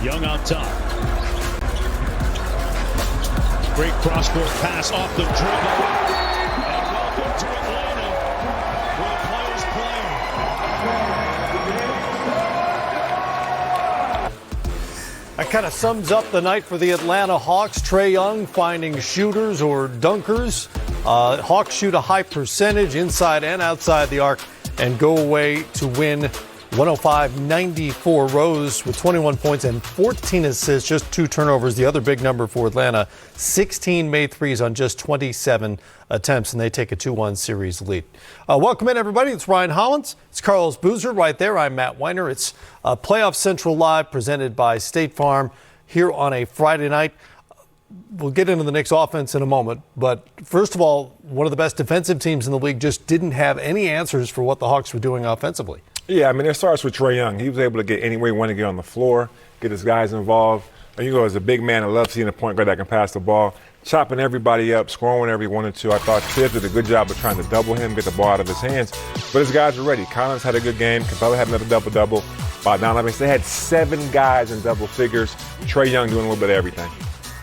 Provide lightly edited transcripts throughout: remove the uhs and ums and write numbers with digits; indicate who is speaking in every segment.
Speaker 1: Young on top. Great cross-court pass off the dribble. And welcome to Atlanta, where players play.
Speaker 2: That kind of sums up the night for the Atlanta Hawks. Trae Young finding shooters or dunkers. Hawks shoot a high percentage inside and outside the arc and go away to win 105-94. Rose with 21 points and 14 assists, just 2 turnovers. The other big number for Atlanta, 16 made threes on just 27 attempts, and they take a 2-1 series lead. Welcome in, everybody. It's Ryan Hollins. It's Carlos Boozer right there. I'm Matt Weiner. It's Playoff Central Live presented by State Farm here on a Friday night. We'll get into the Knicks offense in a moment, but first of all, one of the best defensive teams in the league just didn't have any answers for what the Hawks were doing offensively.
Speaker 3: Yeah, I mean, it starts with Trae Young. He was able to get anywhere he wanted to get on the floor, get his guys involved. And you know, as a big man, I love seeing a point guard that can pass the ball, chopping everybody up, scoring whenever he wanted to. I thought Tibbs did a good job of trying to double him, get the ball out of his hands. But his guys are ready. Collins had a good game. Capella had another double-double. Bogdanovich, they had 7 guys in double figures. Trae Young doing a little bit of everything.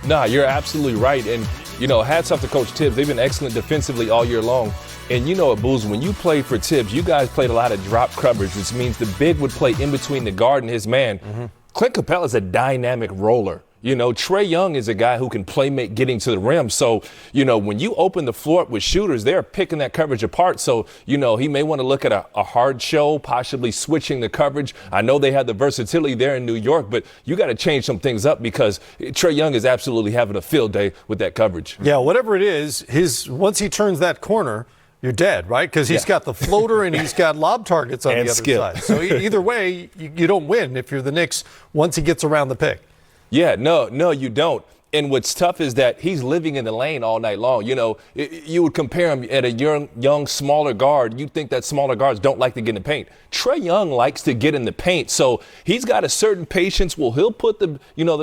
Speaker 4: Nah, you're absolutely right. And, you know, hats off to Coach Tibbs. They've been excellent defensively all year long. And you know what, Bulls, when you played for Tibbs, you guys played a lot of drop coverage, which means the big would play in between the guard and his man. Clint Capella's a dynamic roller. You know, Trae Young is a guy who can make getting to the rim. So, you know, when you open the floor up with shooters, they're picking that coverage apart. So, you know, he may want to look at a hard show, possibly switching the coverage. I know they have the versatility there in New York, but you got to change some things up because Trae Young is absolutely having a field day with that coverage.
Speaker 2: Yeah, whatever it is, once he turns that corner, you're dead, right? Because he's got the floater and he's got lob targets on the other side. So either way, you don't win if you're the Knicks once he gets around the pick.
Speaker 4: Yeah, no, you don't. And what's tough is that he's living in the lane all night long. You know, you would compare him at a young, smaller guard. You'd think that smaller guards don't like to get in the paint. Trae Young likes to get in the paint. So he's got a certain patience. Well, he'll put the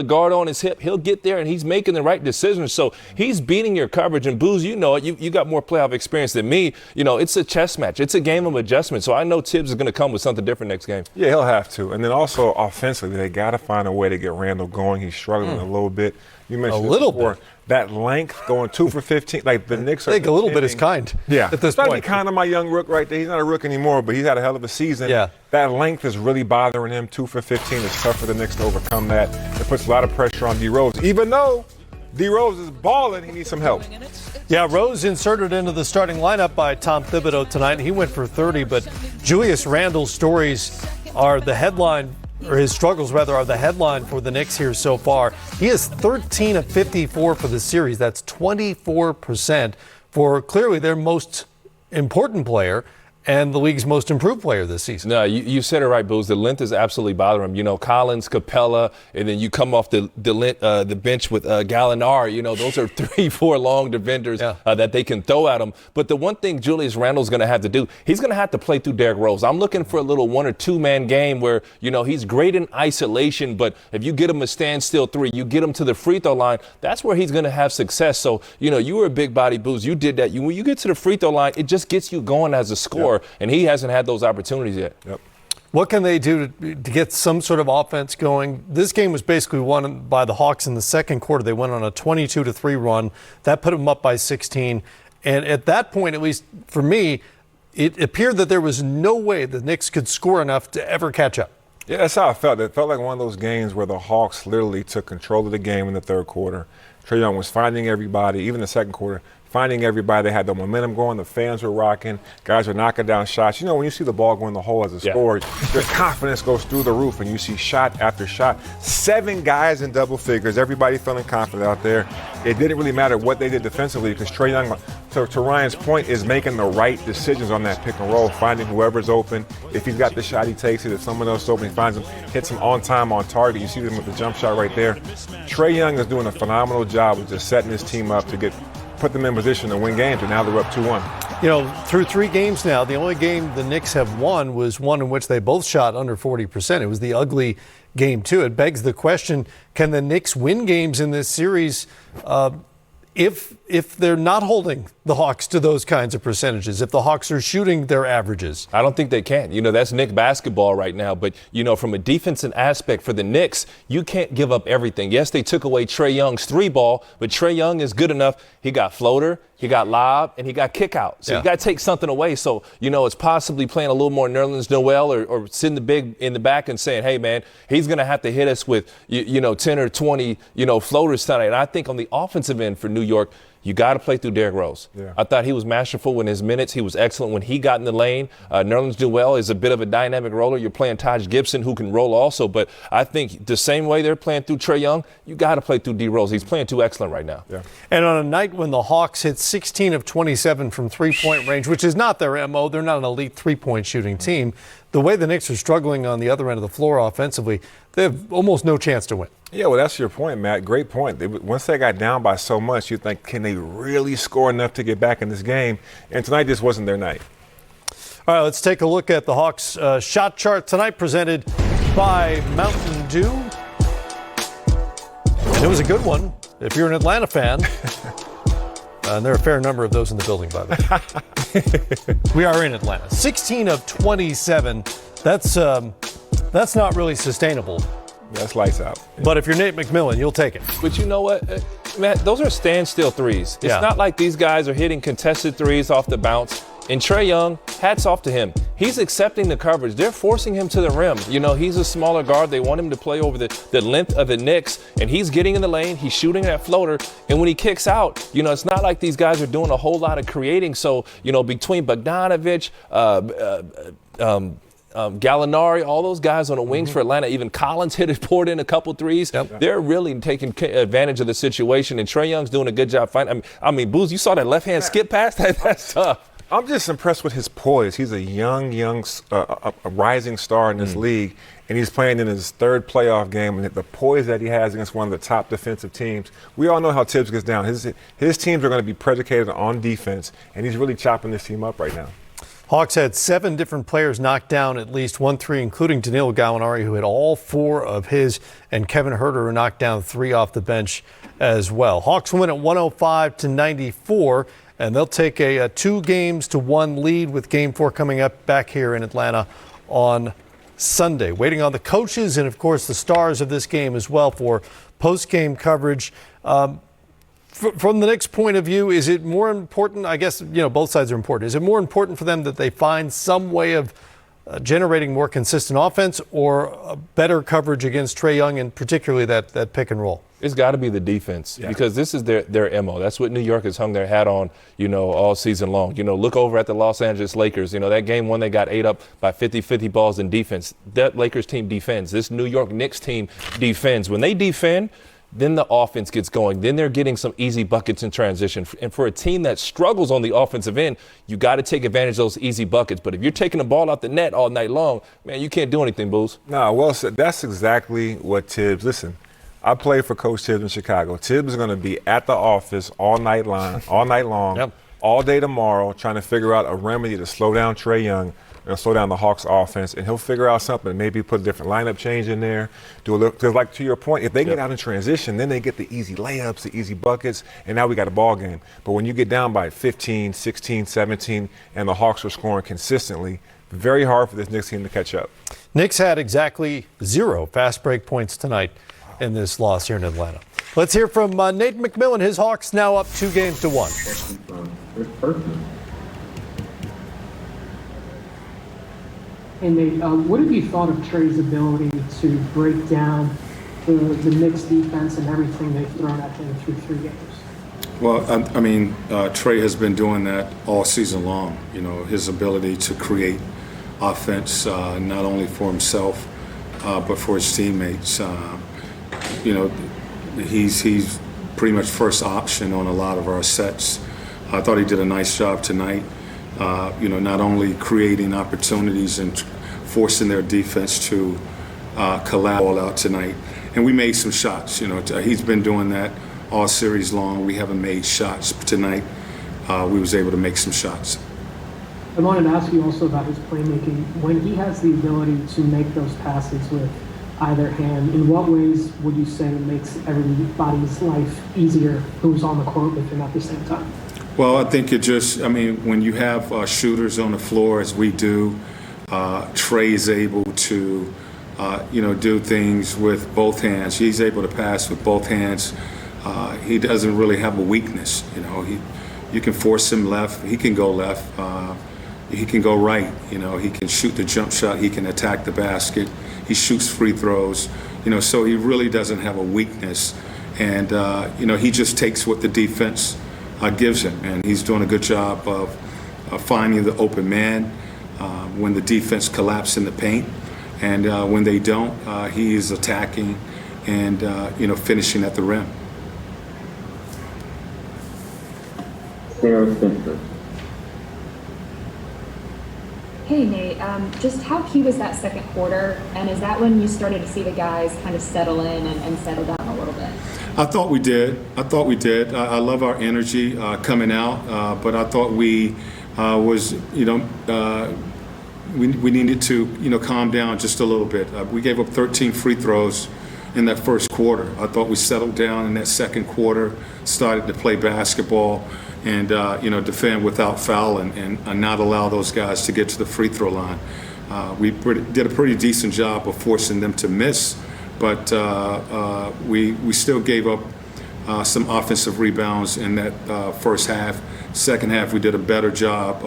Speaker 4: guard on his hip. He'll get there, and he's making the right decisions. So he's beating your coverage. And, Booze, you know it. You got more playoff experience than me. You know, it's a chess match. It's a game of adjustment. So I know Tibbs is going to come with something different next game.
Speaker 3: Yeah, he'll have to. And then also offensively, they got to find a way to get Randall going. He's struggling a little bit. You mentioned
Speaker 2: a little bit.
Speaker 3: That length going 2 for 15. Like the Knicks are.
Speaker 2: I think a little bit is kind.
Speaker 3: Yeah.
Speaker 2: At this point.
Speaker 3: That'd be kind of my young rook right there. He's not a rook anymore, but he's had a hell of a season.
Speaker 2: Yeah.
Speaker 3: That length is really bothering him. 2 for 15 is tough for the Knicks to overcome that. It puts a lot of pressure on D Rose. Even though D Rose is balling, he needs some help.
Speaker 2: Yeah, Rose inserted into the starting lineup by Tom Thibodeau tonight. He went for 30, but Julius Randle's stories are the headline, or his struggles rather, are the headline for the Knicks here so far. He is 13 of 54 for the series. That's 24% for clearly their most important player and the league's most improved player this season.
Speaker 4: No, you said it right, Booze. The length is absolutely bothering him. You know, Collins, Capella, and then you come off the bench with Gallinari. You know, those are 3-4 long defenders that they can throw at him. But the one thing Julius Randle's going to have to do, he's going to have to play through Derrick Rose. I'm looking for a little 1 or 2 man game where, you know, he's great in isolation, but if you get him a standstill 3, you get him to the free throw line, that's where he's going to have success. So, you know, you were a big body, Booze. You did that. When you get to the free throw line, it just gets you going as a scorer. And he hasn't had those opportunities yet.
Speaker 2: What can they do to get some sort of offense going? This game was basically won by the Hawks in the second quarter. They went on a 22-3 run. That put them up by 16. And at that point, at least for me, it appeared that there was no way the Knicks could score enough to ever catch up.
Speaker 3: Yeah, that's how I felt. It felt like one of those games where the Hawks literally took control of the game in the third quarter. Trae Young was finding everybody, even the second quarter, finding everybody. They had the momentum going. The fans were rocking. Guys were knocking down shots. You know, when you see the ball go in the hole as a scorer, your confidence goes through the roof, and you see shot after shot. 7 guys in double figures. Everybody feeling confident out there. It didn't really matter what they did defensively because Trae Young, to Ryan's point, is making the right decisions on that pick and roll, finding whoever's open. If he's got the shot, he takes it. If someone else is open, he finds him, hits him on time, on target. You see them with the jump shot right there. Trae Young is doing a phenomenal job of just setting his team up to put them in position to win games, and now they're up 2-1.
Speaker 2: You know, through 3 games now, the only game the Knicks have won was one in which they both shot under 40%. It was the ugly game, too. It begs the question, can the Knicks win games in this series if they're not holding the Hawks to those kinds of percentages, if the Hawks are shooting their averages?
Speaker 4: I don't think they can. That's Knicks basketball right now. But, from a defensive aspect for the Knicks, you can't give up everything. Yes, they took away Trae Young's 3-ball, but Trae Young is good enough. He got floater, he got lob, and he got kick out. So you got to take something away. So, it's possibly playing a little more Nerlens Noel or sitting the big in the back and saying, hey, man, he's going to have to hit us with, 10 or 20, floaters tonight. And I think on the offensive end for New York, you got to play through Derrick Rose. Yeah. I thought he was masterful in his minutes. He was excellent when he got in the lane. Nerlens Noel is a bit of a dynamic roller. You're playing Taj Gibson, who can roll also. But I think the same way they're playing through Trae Young, you got to play through D. Rose. He's playing too excellent right now.
Speaker 2: Yeah. And on a night when the Hawks hit 16 of 27 from three-point range, which is not their MO, they're not an elite three-point shooting team, the way the Knicks are struggling on the other end of the floor offensively, they have almost no chance to win.
Speaker 3: Yeah, well, that's your point, Matt. Great point. Once they got down by so much, you think, can they really score enough to get back in this game? And tonight just wasn't their night.
Speaker 2: All right, let's take a look at the Hawks shot chart tonight, presented by Mountain Dew. It was a good one if you're an Atlanta fan. And there are a fair number of those in the building, by the way. We are in Atlanta. 16 of 27. That's not really sustainable.
Speaker 3: That's lights out.
Speaker 2: But if you're Nate McMillan, you'll take it.
Speaker 4: But you know what, Matt? Those are standstill threes. It's not like these guys are hitting contested threes off the bounce. And Trae Young, hats off to him. He's accepting the coverage. They're forcing him to the rim. He's a smaller guard. They want him to play over the length of the Knicks. And he's getting in the lane. He's shooting that floater. And when he kicks out, it's not like these guys are doing a whole lot of creating. So, between Bogdanovich, Gallinari, all those guys on the wings for Atlanta, even Collins poured in a couple threes. Yep. They're really taking advantage of the situation. And Trae Young's doing a good job finding. Booz, you saw that left-hand skip pass? That's tough.
Speaker 3: I'm just impressed with his poise. He's a young, a rising star in this league, and he's playing in his third playoff game. And the poise that he has against one of the top defensive teams. We all know how Tibbs gets down. His teams are going to be predicated on defense, and he's really chopping this team up right now.
Speaker 2: Hawks had 7 different players knock down at least 1 3, including Danilo Gallinari, who had all 4 of his, and Kevin Huerter, who knocked down 3 off the bench as well. Hawks win at 105-94, and they'll take a 2-1 lead with Game 4 coming up back here in Atlanta on Sunday. Waiting on the coaches and, of course, the stars of this game as well for post-game coverage. From the Knicks' point of view, is it more important? I guess, both sides are important. Is it more important for them that they find some way of generating more consistent offense or better coverage against Trae Young, and particularly that pick and roll?
Speaker 4: It's got to be the defense because this is their MO. That's what New York has hung their hat on, all season long. Look over at the Los Angeles Lakers. That game when they got 8 up by 50 balls in defense. That Lakers team defends. This New York Knicks team defends. When they defend, then the offense gets going. Then they're getting some easy buckets in transition. And for a team that struggles on the offensive end, you got to take advantage of those easy buckets. But if you're taking the ball out the net all night long, man, you can't do anything, Booz.
Speaker 3: No, well said. That's exactly what Tibbs – listen, I played for Coach Tibbs in Chicago. Tibbs is going to be at the office all night long, all day tomorrow, trying to figure out a remedy to slow down Trae Young and slow down the Hawks offense, and he'll figure out something. Maybe put a different lineup change in there. Do a little, because like to your point, if they get out in transition, then they get the easy layups, the easy buckets, and now we got a ball game. But when you get down by 15, 16, 17, and the Hawks are scoring consistently, very hard for this Knicks team to catch up.
Speaker 2: Knicks had exactly 0 fast break points tonight in this loss here in Atlanta. Let's hear from Nate McMillan. His Hawks now up 2-1.
Speaker 5: And Nate, what have you thought of Trae's ability to break down the Knicks defense and everything they've thrown at him through 3 games?
Speaker 6: Well, Trae has been doing that all season long. His ability to create offense, not only for himself, but for his teammates. He's pretty much first option on a lot of our sets. I thought he did a nice job tonight. Not only creating opportunities and forcing their defense to collapse all out tonight. And we made some shots. He's been doing that all series long. We haven't made shots. But tonight, we was able to make some shots.
Speaker 5: I wanted to ask you also about his playmaking. When he has the ability to make those passes with either hand. In what ways would you say it makes everybody's life easier who's on the court with him at the same time?
Speaker 6: Well, I think when you have shooters on the floor, as we do, Trey's able to, do things with both hands. He's able to pass with both hands. He doesn't really have a weakness. You can force him left. He can go left. He can go right. He can shoot the jump shot. He can attack the basket. He shoots free throws. So he really doesn't have a weakness. And, he just takes what the defense gives him. And he's doing a good job of finding the open man when the defense collapses in the paint. And when they don't, he is attacking and, finishing at the rim.
Speaker 7: Hey Nate, just how key was that second quarter, and is that when you started to see the guys kind of settle in and settle down a little bit?
Speaker 6: I thought we did. I love our energy coming out, but I thought we we needed to calm down just a little bit. We gave up 13 free throws in that first quarter. I thought we settled down in that second quarter, started to play basketball, and defend without foul and not allow those guys to get to the free throw line. We did a pretty decent job of forcing them to miss, but we still gave up some offensive rebounds in that first half. Second half, we did a better job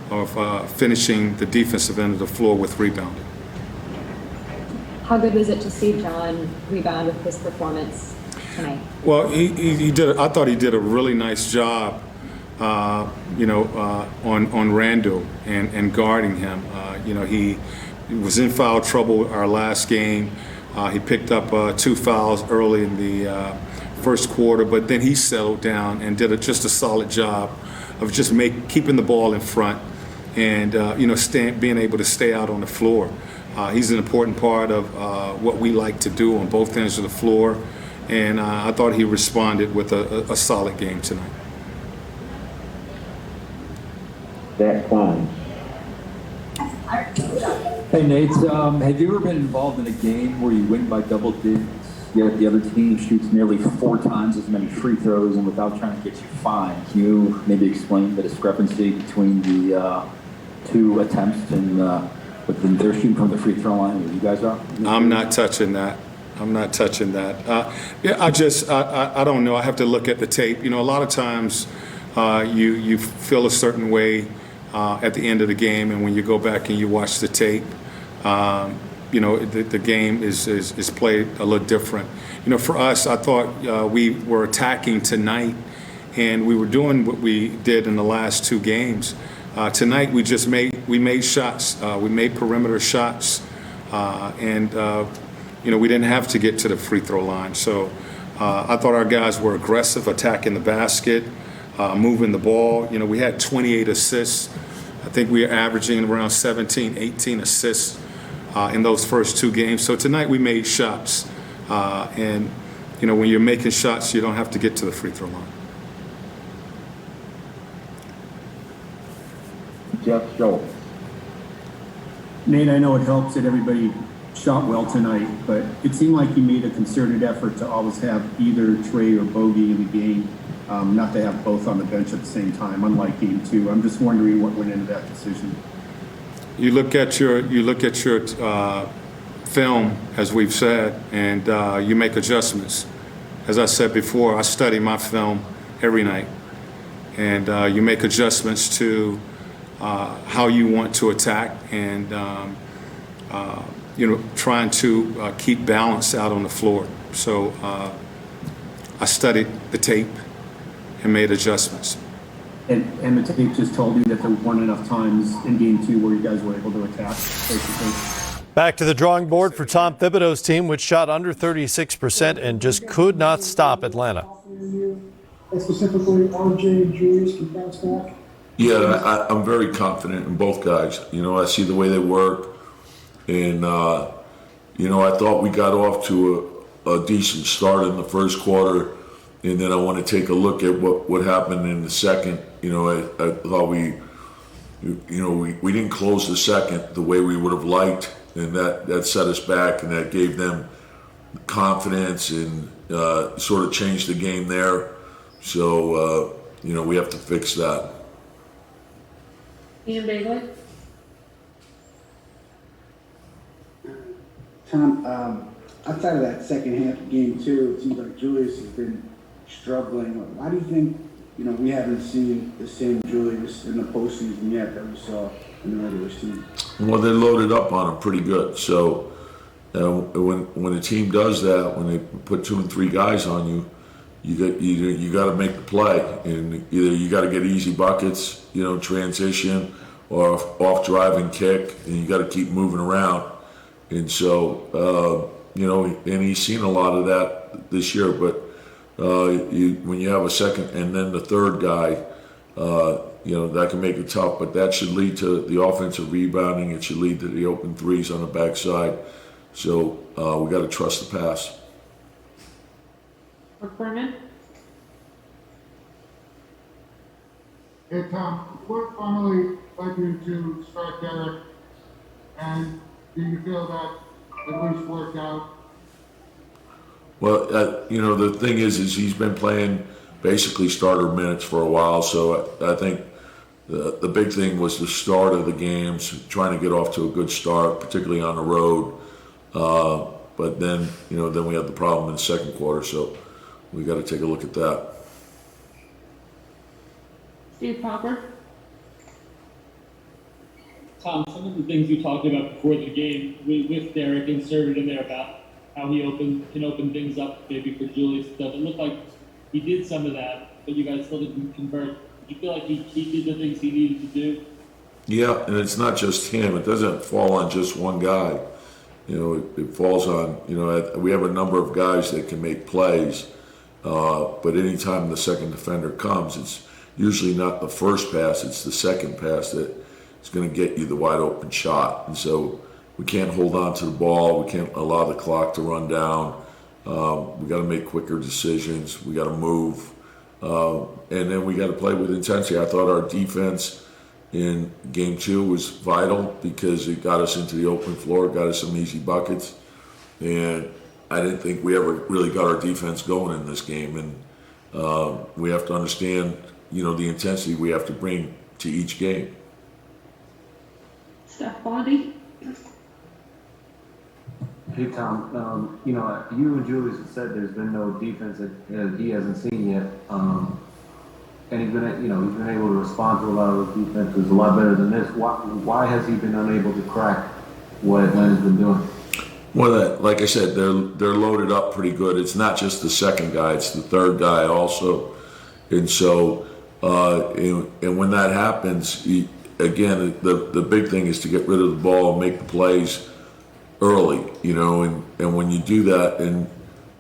Speaker 6: of finishing the defensive end of the floor with rebounding.
Speaker 7: How good was it to see John rebound with his performance tonight?
Speaker 6: Well, he did. I thought he did a really nice job, on Randall and guarding him. He was in foul trouble our last game. He picked up 2 fouls early in the first quarter, but then he settled down and did just a solid job of just keeping the ball in front and being able to stay out on the floor. He's an important part of what we like to do on both ends of the floor. And I thought he responded with a solid game tonight.
Speaker 8: That's fine.
Speaker 9: Hey Nate, have you ever been involved in a game where you win by double digits, yet the other team shoots nearly 4 times as many free throws and without trying to get you fined? Can you maybe explain the discrepancy between the 2 attempts and they're shooting from the free throw line where you guys are?
Speaker 6: I'm not touching that. I don't know. I have to look at the tape. A lot of times you feel a certain way at the end of the game, and when you go back and you watch the tape, the game is played a little different. For us, I thought we were attacking tonight, and we were doing what we did in the last 2 games. Tonight we made shots. We made perimeter shots, and we didn't have to get to the free throw line. So I thought our guys were aggressive, attacking the basket, moving the ball. We had 28 assists. I think we were averaging around 17, 18 assists in those first 2 games. So tonight we made shots. And when you're making shots, you don't have to get to the free throw line.
Speaker 8: Jeff Schultz.
Speaker 10: Nate, I know it helps that everybody shot well tonight, but it seemed like you made a concerted effort to always have either Trey or Bogey in the game, not to have both on the bench at the same time, unlike game 2. I'm just wondering what went into that decision.
Speaker 6: You look at your film, as we've said, and you make adjustments. As I said before, I study my film every night, and you make adjustments to how you want to attack and trying to keep balance out on the floor. So I studied the tape and made adjustments.
Speaker 10: And the tape just told you that there weren't enough times in game 2 where you guys were able to attack, basically.
Speaker 2: Back to the drawing board for Tom Thibodeau's team, which shot under 36% and just could not stop Atlanta.
Speaker 5: Specifically, RJ, Julius can bounce back.
Speaker 11: Yeah, I'm very confident in both guys. I see the way they work. And, I thought we got off to a decent start in the first quarter. And then I want to take a look at what happened in the second. I thought we didn't close the second the way we would have liked. and that set us back, and that gave them confidence and sort of changed the game there. So we have to fix that.
Speaker 7: Ian Bagley?
Speaker 12: Tom, outside of that second half of game 2, it seems like Julius has been struggling. Why do you think, we haven't seen the same Julius in the postseason yet that we saw in the regular season?
Speaker 11: Well, they loaded up on him pretty good. So when a team does that, when they put 2 and 3 guys on you, you got to make the play, and either you got to get easy buckets, transition, or off driving kick, and you got to keep moving around. And so and he's seen a lot of that this year. But when you have a second and then the third guy, that can make it tough. But that should lead to the offensive rebounding. It should lead to the open threes on the backside. So we got to trust the pass.
Speaker 7: Berman?
Speaker 13: Hey Tom, what finally led you to start Derrick, and do you feel that at least worked out?
Speaker 11: Well, the thing is he's been playing basically starter minutes for a while, so I think the big thing was the start of the games, trying to get off to a good start, particularly on the road. But then we had the problem in the second quarter, so we got to take a look at that.
Speaker 7: Steve Popper?
Speaker 14: Tom, some of the things you talked about before the game with Derrick inserted in there about how he can open things up maybe for Julius stuff. It looked like he did some of that, but you guys still didn't convert. Do you feel like he did the things he needed to do?
Speaker 11: Yeah, and it's not just him. It doesn't fall on just one guy. It falls on, we have a number of guys that can make plays, but anytime the second defender comes, it's usually not the first pass, it's the second pass that is going to get you the wide open shot. And so we can't hold on to the ball. We can't allow the clock to run down. We got to make quicker decisions. We got to move. And then we got to play with intensity. I thought our defense in game 2 was vital because it got us into the open floor, got us some easy buckets. And I didn't think we ever really got our defense going in this game. And we have to understand, the intensity we have to bring to each game.
Speaker 7: Steph Bondy?
Speaker 15: Hey Tom, you and Julius have said there's been no defense that he hasn't seen yet, and he's been able to respond to a lot of those defenses a lot better than this. Why has he been unable to crack what Atlanta's been doing?
Speaker 11: Well, like I said, they're loaded up pretty good. It's not just the second guy; it's the third guy also, and so and when that happens, again, the big thing is to get rid of the ball and make the plays early, and when you do that, and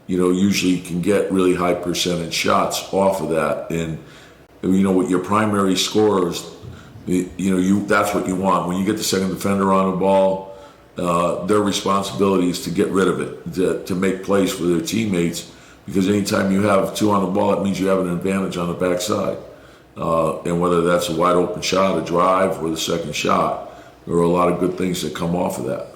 Speaker 11: usually you can get really high percentage shots off of that, and with your primary scorers, that's what you want. When you get the second defender on the ball, their responsibility is to get rid of it, to make plays for their teammates, because anytime you have 2 on the ball, it means you have an advantage on the backside, and whether that's a wide open shot, a drive, or the second shot, there are a lot of good things that come off of that.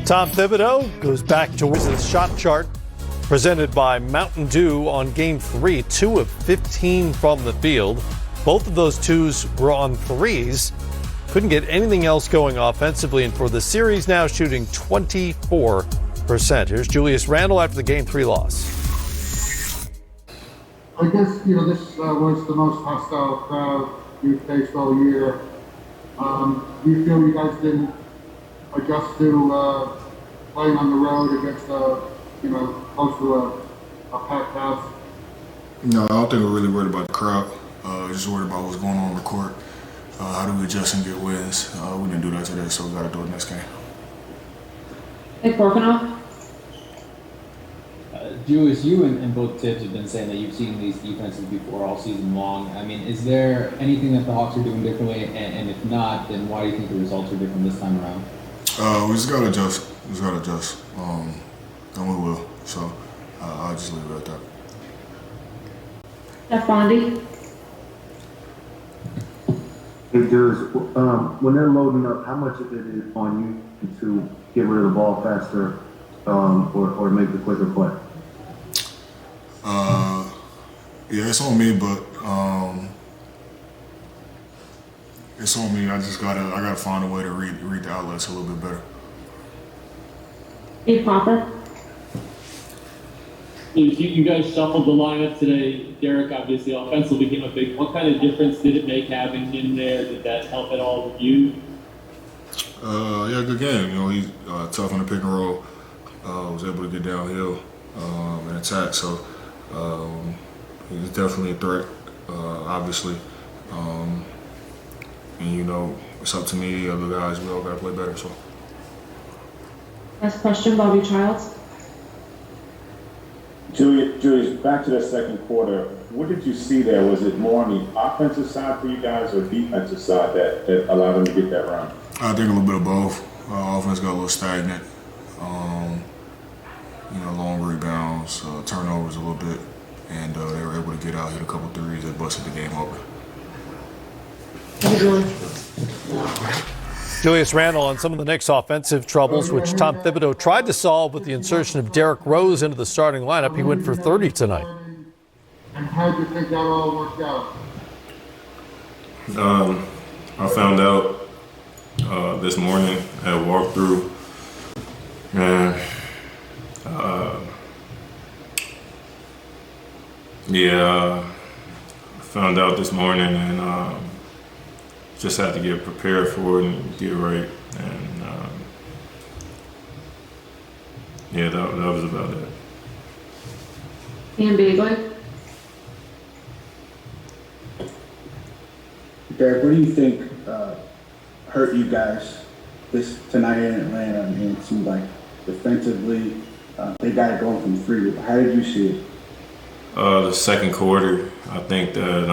Speaker 2: Tom Thibodeau goes back to his shot chart presented by Mountain Dew on Game 3, 2 of 15 from the field. Both of those 2s were on threes. Couldn't get anything else going offensively, and for the series now shooting 24%. Here's Julius Randle after the Game 3 loss.
Speaker 13: I guess, this was the most hostile crowd you've faced all year. Do you feel you guys didn't adjust to playing on the road against close to a packed house?
Speaker 16: No, I don't think we're really worried about the crowd. Just worried about what's going on the court. How do we adjust and get wins? We didn't do that today, so we got to do it next game.
Speaker 7: Hey, Borkanoff?
Speaker 17: Julius, you and both Tibbs have been saying that you've seen these defenses before all season long. I mean, is there anything that the Hawks are doing differently? And if not, then why do you think the results are different this time around?
Speaker 16: We just got to adjust. And we will. So I'll just leave it at that.
Speaker 7: Steph Bondy?
Speaker 15: Hey, Julius, when they're loading up, how much of it is on you to get rid of the ball faster or make the quicker play?
Speaker 16: Yeah, it's on me, but it's on me. I gotta find a way to read the outlets a little bit better.
Speaker 18: Hey, Papa.
Speaker 14: You guys shuffled the lineup today. Derrick, obviously, offensively became a big. What kind of difference did it make having him there? Did that help at all with you?
Speaker 16: Yeah, good game. You know, he's tough on the pick and roll. Was able to get downhill and attack. So he's definitely a threat, obviously. And you know, it's up to me, the other guys. We all got to play better. So.
Speaker 18: Next question, Bobby Childs.
Speaker 8: Julius, back to the second quarter. What did you see there? Was it more on the offensive side for you guys or defensive side that allowed them to get that run?
Speaker 16: I think a little bit of both. Offense got a little stagnant. You know, long rebounds, turnovers a little bit, and they were able to get out, hit a couple threes that busted the game open.
Speaker 2: Julius Randle on some of the Knicks' offensive troubles, which Tom Thibodeau tried to solve with the insertion of Derrick Rose into the starting lineup. He went for 30 tonight.
Speaker 13: And how do you think that all worked out?
Speaker 3: I found out this morning at a walkthrough, and found out this morning and just had to get prepared for it and get right. And that was about it.
Speaker 18: Ian Beagley.
Speaker 12: Derrick, what do you think hurt you guys tonight in Atlanta? I mean, it seemed like defensively they got it going from three. How did you see it?
Speaker 3: The second quarter, I think that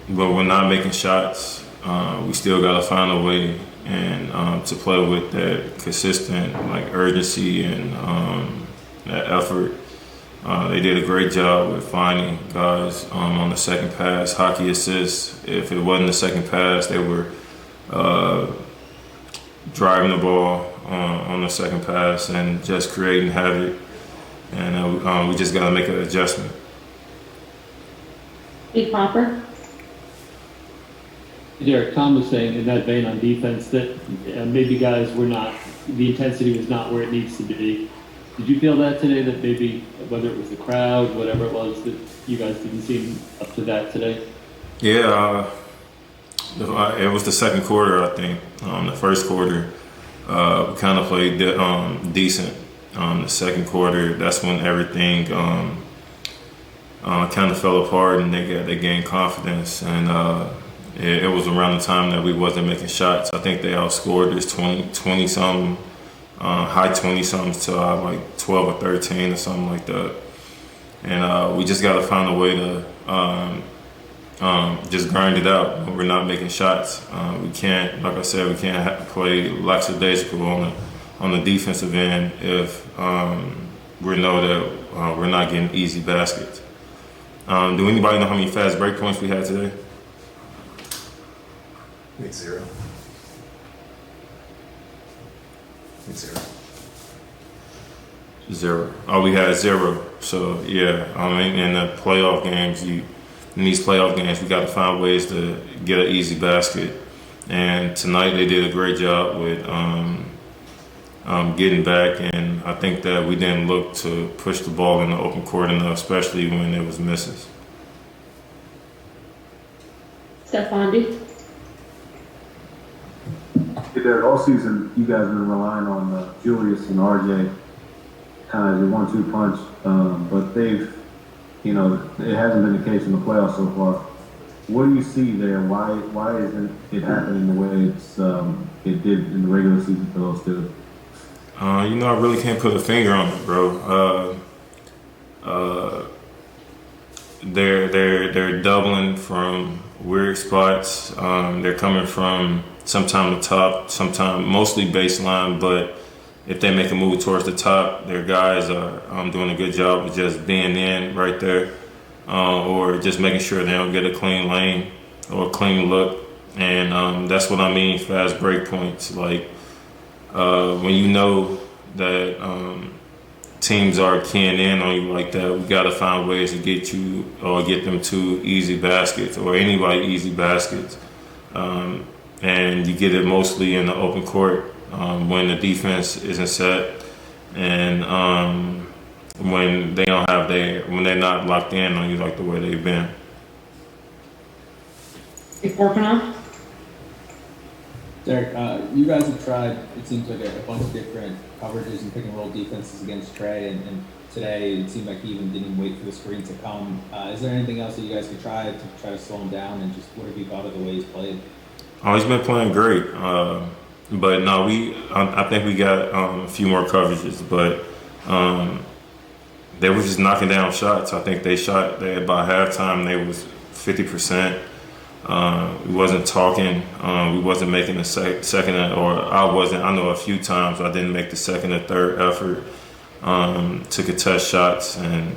Speaker 3: but we're not making shots. We still got to find a way and to play with that consistent urgency and that effort. They did a great job with finding guys on the second pass, hockey assists. If it wasn't the second pass, they were driving the ball on the second pass and just creating havoc. And we just got to make an adjustment.
Speaker 18: Big Popper.
Speaker 14: Derrick, Tom was saying in that vein on defense that maybe guys were not, the intensity was not where it needs to be. Did you feel that today, that maybe whether it was the crowd, whatever it was, that you guys didn't seem up to that today?
Speaker 3: Yeah, it was the second quarter, I think. The first quarter, we kind of played decent. The second quarter, that's when everything kind of fell apart and they gained confidence. And it was around the time that we wasn't making shots. I think they outscored us 20-something, high 20-somethings to like 12 or 13 or something like that. And we just got to find a way to just grind it out when we're not making shots. We can't, like I said, we can't play lackadaisical on the defensive end if we know that we're not getting easy baskets. Do anybody know how many fast break points we had today?
Speaker 19: I think zero.
Speaker 3: Zero. Oh, we had zero. So yeah, I mean, in the playoff games, in these playoff games, we got to find ways to get an easy basket. And tonight they did a great job with getting back, and I think that we didn't look to push the ball in the open court enough, especially when it was misses.
Speaker 18: Stephon.
Speaker 15: Hey, Derrick, all season you guys have been relying on Julius and RJ kind of your 1-2 punch, but they've, it hasn't been the case in the playoffs so far. What do you see there? Why isn't it happening the way it did in the regular season for those two?
Speaker 3: I really can't put a finger on it, bro. They're doubling from weird spots. They're coming from sometime the top, sometime mostly baseline, but if they make a move towards the top, their guys are doing a good job of just being in right there.
Speaker 19: or just making sure they don't get a clean lane or a clean look. And that's what I mean, fast break points. Like when you know that teams are keying in on you like that, we got to find ways to get you or get them to easy baskets or anybody easy baskets. And you get it mostly in the open court when the defense isn't set and when they don't have when they're not locked in on you like the way they've been.
Speaker 18: Working on?
Speaker 17: Derek, you guys have tried, it seems like a bunch of different coverages and pick and roll defenses against Trey, and today it seemed like he even didn't wait for the screen to come. Is there anything else that you guys could try to slow him down, and just what have you thought of the way he's played?
Speaker 19: Oh, he's been playing great. But no, I think we got a few more coverages, but they were just knocking down shots. I think by halftime, they was 50%. We wasn't talking. We wasn't making the second, or I wasn't. I know a few times I didn't make the second or third effort to contest shots. And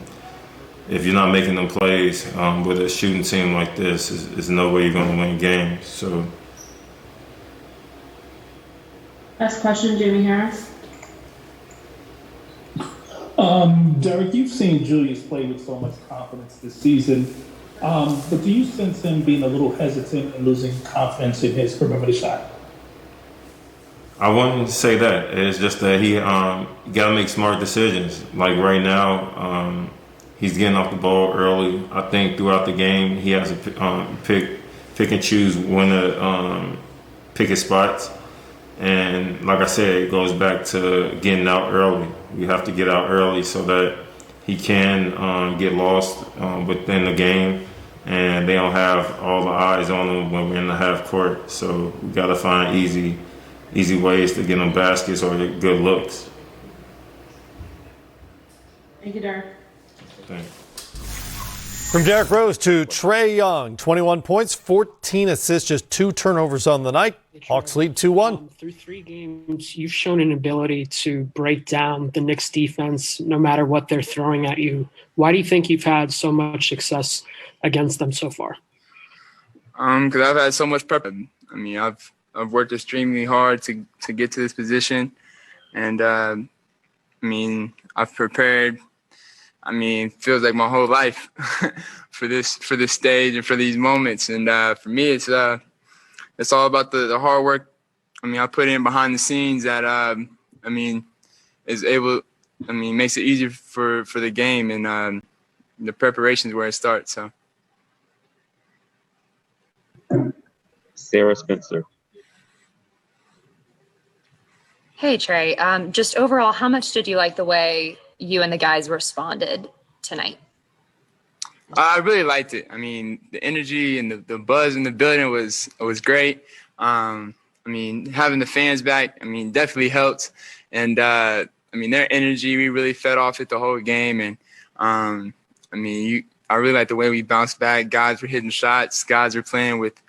Speaker 19: if you're not making them plays with a shooting team like this, there's no way you're going to win games. So.
Speaker 18: Last question, Jamie Harris.
Speaker 20: Derek, you've seen Julius play with so much confidence this season, but do you sense him being a little hesitant and losing confidence in his perimeter shot?
Speaker 19: I wouldn't say that. It's just that he got to make smart decisions. Like right now, he's getting off the ball early. I think throughout the game, he has to pick and choose when to pick his spots. And like I said, it goes back to getting out early. We have to get out early so that he can get lost within the game, and they don't have all the eyes on him when we're in the half court. So we got to find easy ways to get him baskets or good looks.
Speaker 18: Thank you, Derek.
Speaker 19: Thanks.
Speaker 2: From Derricks Rose to Trae Young, 21 points, 14 assists, just 2 turnovers on the night. Hawks lead 2-1.
Speaker 5: Through 3 games, you've shown an ability to break down the Knicks defense no matter what they're throwing at you. Why do you think you've had so much success against them so far?
Speaker 21: Because I've had so much prep. I mean, I've worked extremely hard to get to this position, and I mean, I've prepared. I mean, feels like my whole life for this stage and for these moments. And for me, it's all about the hard work. I mean, I put in behind the scenes that I mean, makes it easier for the game, and the preparation is where it starts. So,
Speaker 22: Sarah Spencer.
Speaker 7: Hey, Trey. Just overall, how much did you like the way you and the guys responded tonight?
Speaker 21: I really liked it. I mean, the energy and the buzz in the building was great. I mean, having the fans back, I mean, definitely helped. And, I mean, their energy, we really fed off it the whole game. And, I mean, I really like the way we bounced back. Guys were hitting shots. Guys were playing with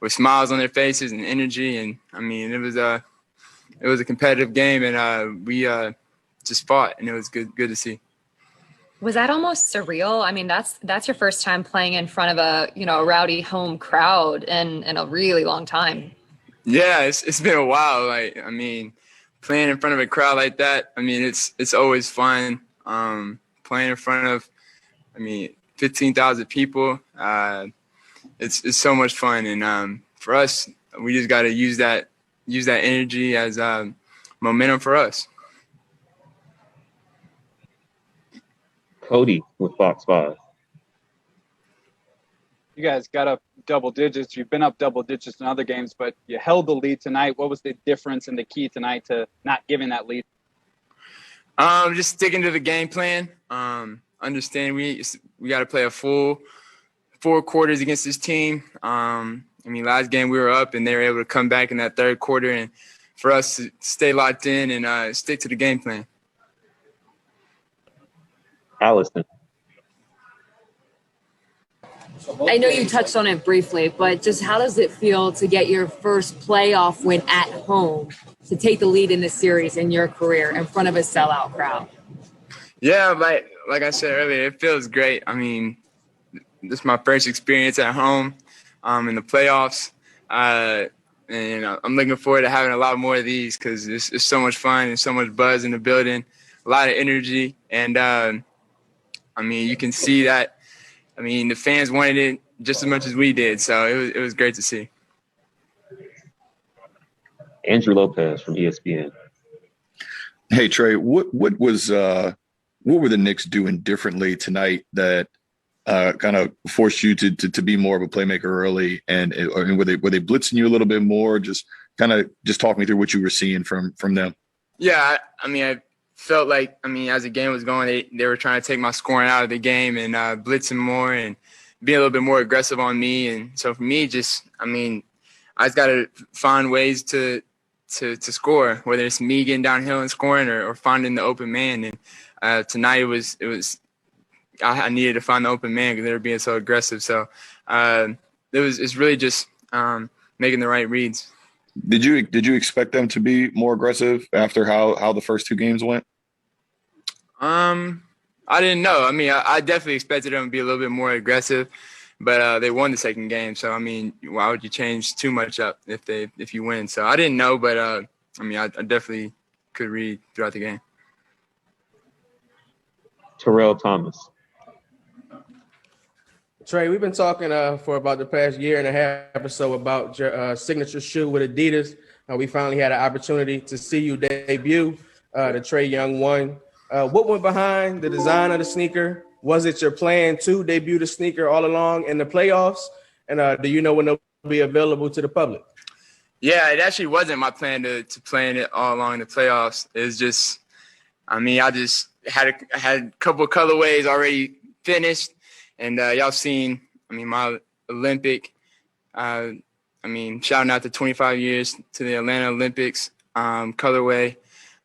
Speaker 21: smiles on their faces and energy. And, I mean, it was a competitive game, and we just fought, and it was good to see.
Speaker 7: Was that almost surreal? I mean, that's your first time playing in front of a rowdy home crowd in a really long time.
Speaker 21: Yeah, it's been a while. Like, I mean, playing in front of a crowd like that, I mean, it's always fun. Playing in front of, 15,000 people, it's so much fun. And for us, we just got to use that energy as momentum for us.
Speaker 22: Cody with Fox 5.
Speaker 23: You guys got up double digits. You've been up double digits in other games, but you held the lead tonight. What was the difference and the key tonight to not giving that lead?
Speaker 21: Just sticking to the game plan. Understand we got to play a full 4 quarters against this team. Last game we were up, and they were able to come back in that third quarter, and for us to stay locked in and stick to the game plan.
Speaker 22: Allison.
Speaker 24: I know you touched on it briefly, but just how does it feel to get your first playoff win at home, to take the lead in this series in your career in front of a sellout crowd?
Speaker 21: Yeah, like I said earlier, it feels great. I mean, this is my first experience at home in the playoffs. And I'm looking forward to having a lot more of these because it's so much fun and so much buzz in the building, a lot of energy. And, you can see that, the fans wanted it just as much as we did. So it was great to see.
Speaker 22: Andrew Lopez from ESPN.
Speaker 1: Hey Trey, what were the Knicks doing differently tonight that kind of forced you to be more of a playmaker early, and were they blitzing you a little bit more? Just talk me through what you were seeing from them.
Speaker 21: Yeah, I felt like as the game was going, they were trying to take my scoring out of the game and blitzing more and being a little bit more aggressive on me. And so for me, I just got to find ways to score, whether it's me getting downhill and scoring or finding the open man. And tonight I needed to find the open man because they were being so aggressive. So it's really just making the right reads.
Speaker 1: Did you expect them to be more aggressive after how the first two games went?
Speaker 21: I didn't know. I definitely expected them to be a little bit more aggressive, but they won the second game. So why would you change too much up if you win? So I didn't know, but I definitely could read throughout the game.
Speaker 22: Terrell Thomas.
Speaker 4: Trey, we've been talking for about the past year and a half or so about your signature shoe with Adidas. We finally had an opportunity to see you debut the Trey Young 1. What went behind the design of the sneaker? Was it your plan to debut the sneaker all along in the playoffs? And do you know when they'll be available to the public?
Speaker 21: Yeah, it actually wasn't my plan to play in it all along in the playoffs. It was just, I just had a couple of colorways already finished. And y'all seen, my Olympic, shouting out the 25 years to the Atlanta Olympics colorway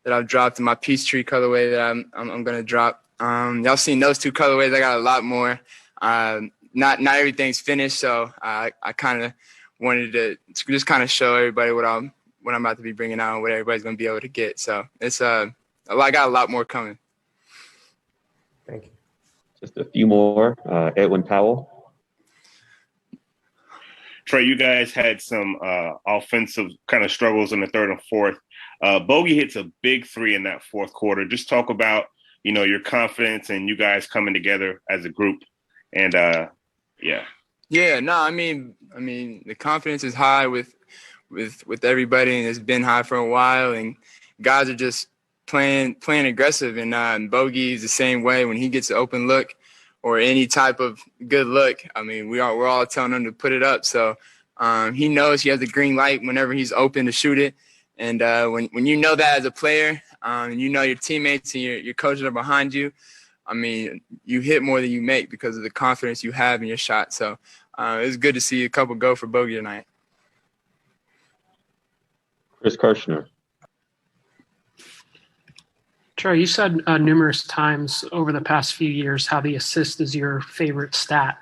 Speaker 21: that I've dropped, and my Peachtree colorway that I'm going to drop. Y'all seen those two colorways. I got a lot more. Not everything's finished, so I kind of wanted to just kind of show everybody what I'm about to be bringing out and what everybody's going to be able to get. So it's I got a lot more coming.
Speaker 4: Thank you.
Speaker 22: Just a few more. Edwin Powell.
Speaker 6: Trey, you guys had some offensive kind of struggles in the third and fourth. Bogey hits a big three in that fourth quarter. Just talk about, your confidence and you guys coming together as a group. And yeah. Yeah, no, the confidence is high with everybody, and it's been high for a while, and guys are just playing aggressive, and Bogey is the same way. When he gets an open look or any type of good look, we're all telling him to put it up. So he knows he has the green light whenever he's open to shoot it. And when you know that as a player, and you know your teammates and your coaches are behind you, you hit more than you make because of the confidence you have in your shot. So it's good to see a couple go for Bogey tonight.
Speaker 22: Chris Kirshner.
Speaker 5: Trey, you said numerous times over the past few years how the assist is your favorite stat.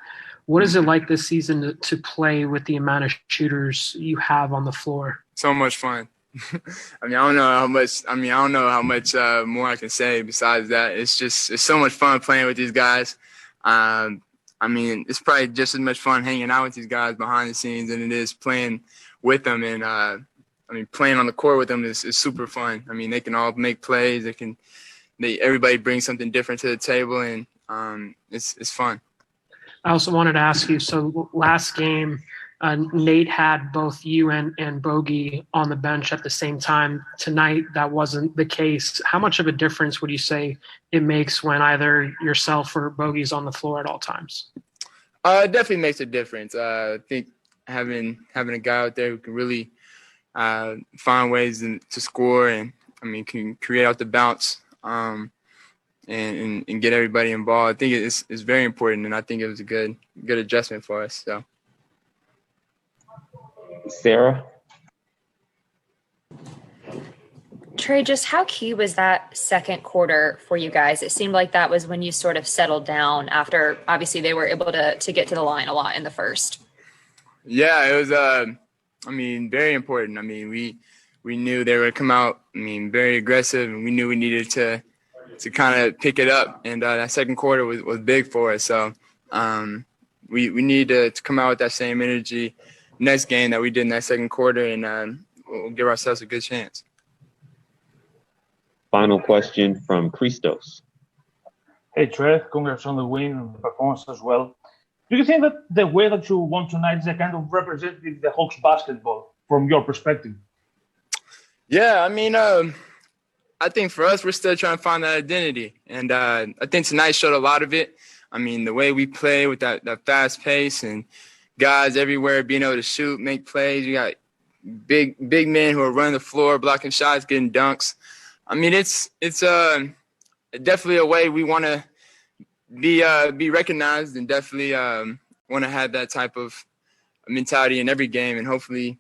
Speaker 5: What is it like this season to play with the amount of shooters you have on the floor?
Speaker 21: So much fun. I don't know how much more I can say besides that. It's so much fun playing with these guys. It's probably just as much fun hanging out with these guys behind the scenes than it is playing with them. And playing on the court with them is super fun. They can all make plays. Everybody brings something different to the table, and it's fun.
Speaker 5: I also wanted to ask you, so last game, Nate had both you and Bogey on the bench at the same time. Tonight, that wasn't the case. How much of a difference would you say it makes when either yourself or Bogey's on the floor at all times?
Speaker 21: It definitely makes a difference. I think having a guy out there who can really find ways to score and can create out the bounce and get everybody involved. I think it's very important, and I think it was a good adjustment for us. So,
Speaker 22: Sarah.
Speaker 9: Trey, just how key was that second quarter for you guys? It seemed like that was when you sort of settled down after obviously they were able to get to the line a lot in the first.
Speaker 21: Yeah, it was very important. We knew they were going to come out, very aggressive, and we knew we needed to kind of pick it up. And that second quarter was big for us. So we need to come out with that same energy next game that we did in that second quarter, and we'll give ourselves a good chance.
Speaker 22: Final question from Christos.
Speaker 20: Hey, Trey, congrats on the win and the performance as well. Do you think that the way that you won tonight is a kind of representative of the Hawks basketball from your perspective?
Speaker 21: Yeah, I mean, I think for us, we're still trying to find that identity. And I think tonight showed a lot of it. I mean, the way we play with that fast pace and guys everywhere being able to shoot, make plays. You got big men who are running the floor, blocking shots, getting dunks. I mean, it's definitely a way we want to be recognized, and definitely want to have that type of mentality in every game. And hopefully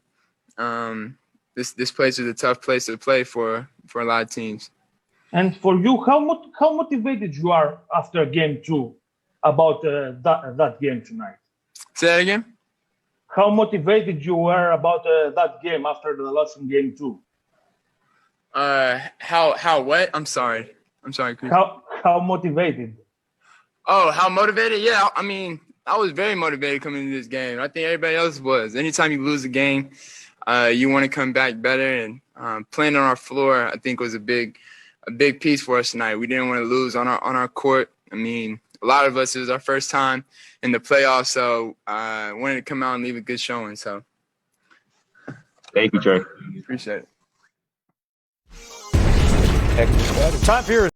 Speaker 21: this place is a tough place to play for a lot of teams.
Speaker 20: And for you, how motivated you are after game 2 about that game tonight?
Speaker 21: Say that again?
Speaker 20: How motivated you were about that game after the loss in game 2?
Speaker 21: How what? I'm sorry, Chris.
Speaker 20: How motivated?
Speaker 21: Oh, how motivated? Yeah, I mean, I was very motivated coming into this game. I think everybody else was. Anytime you lose a game, you want to come back better. And playing on our floor, I think, was a big piece for us tonight. We didn't want to lose on our court. I mean, a lot of us, it was our first time in the playoffs, so I wanted to come out and leave a good showing. So,
Speaker 22: thank you, Trey.
Speaker 21: Appreciate it.
Speaker 2: Time for your